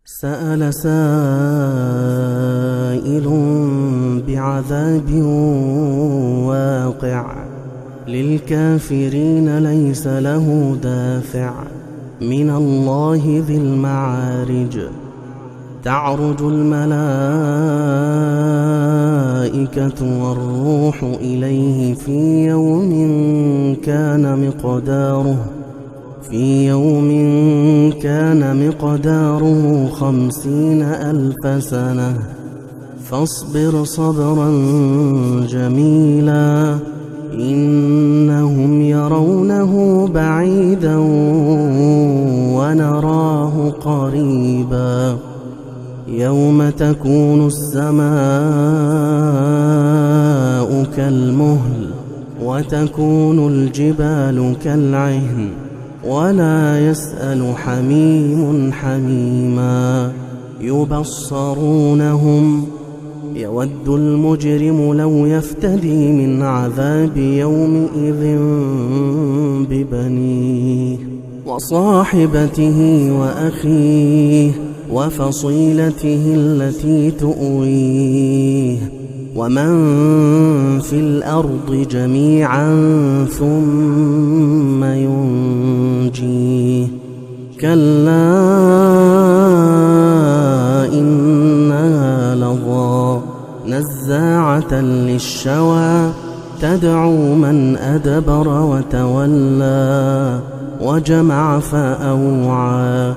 سأل سائل بعذاب واقع للكافرين ليس له دافع من الله ذي المعارج. تعرج الملائكة والروح إليه في يوم كان مقداره 50,000 سنة فاصبر صبرا جميلا إنهم يرونه بعيدا ونراه قريبا. يوم تكون السماء كالمهل وتكون الجبال كالعهن ولا يسأل حميم حميما. يبصرونهم يود المجرم لو يفتدي من عذاب يومئذ ببنيه وصاحبته وأخيه وفصيلته التي تؤويه ومن في الأرض جميعا ثم ينجيه. كلا إنها لظى نزاعة للشوى تدعو من أدبر وتولى وجمع فأوعى.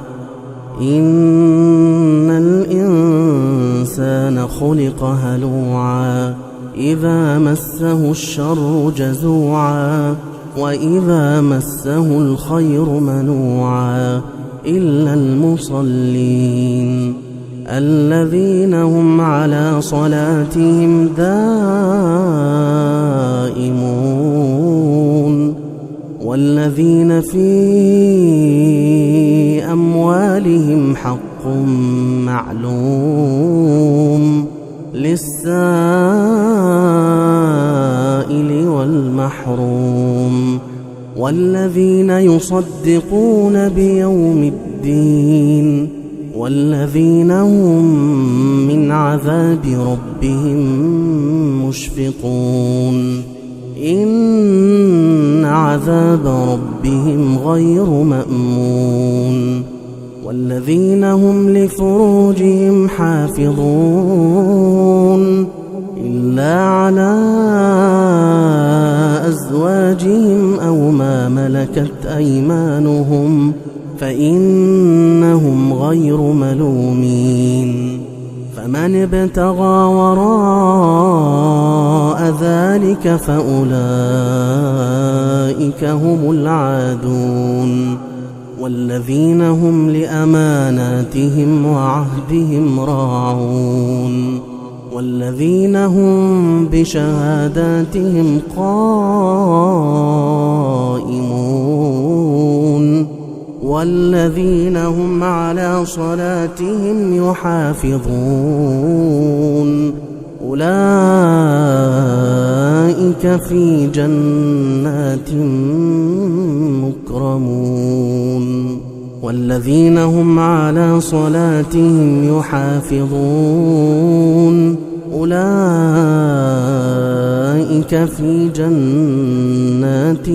إن الإنسان خلق هلوعا إذا مسه الشر جزوعا وإذا مسه الخير منوعا إلا المصلين الذين هم على صلاتهم دائمون والذين في أموالهم حق معلوم للسائل والمحروم والذين يصدقون بيوم الدين والذين هم من عذاب ربهم مشفقون. إن عذاب ربهم غير مأمون. والذين هم لفروجهم حافظون إلا على أزواجهم أو ما ملكت أيمانهم فإنهم غير ملومين. فمن ابتغى وراء ذلك فأولئك هم العادون. والذين هم لأماناتهم وعهدهم راعون والذين هم بشهاداتهم قائمون والذين هم على صلاتهم يحافظون أولئك في جنات مكرمون. والذين هم على صلاتهم يحافظون أولئك في جنات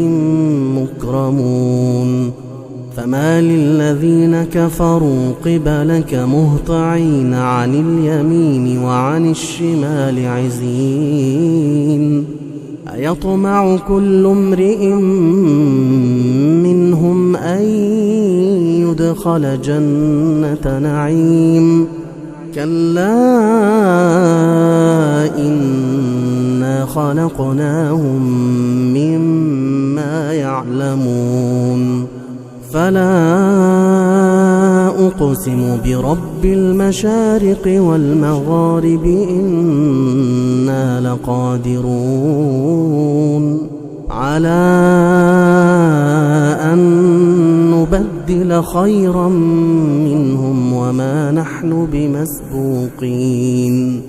مكرمون. فما للذين كفروا قبلك مهطعين عن اليمين وعن الشمال عزين. أيطمع كل امرئ منهم أن يدخل جنة نعيم كلا إنا خلقناهم مما يعلمون. فلا أقسم برب المشارق والمغارب إنا لقادرون على أن نبدل خيرا منهم وما نحن بمسبوقين.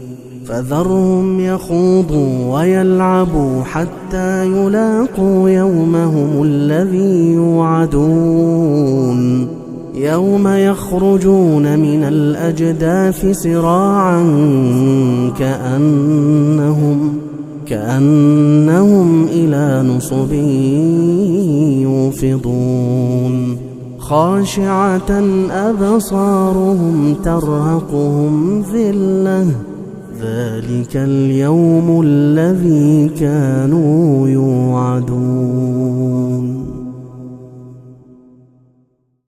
فذرهم يخوضوا ويلعبوا حتى يلاقوا يومهم الذي يوعدون يوم يخرجون من الأجداث سراعا كأنهم إلى نصب يوفضون خاشعة أبصارهم ترهقهم ذلة ذلك اليوم الذي كانوا يوعدون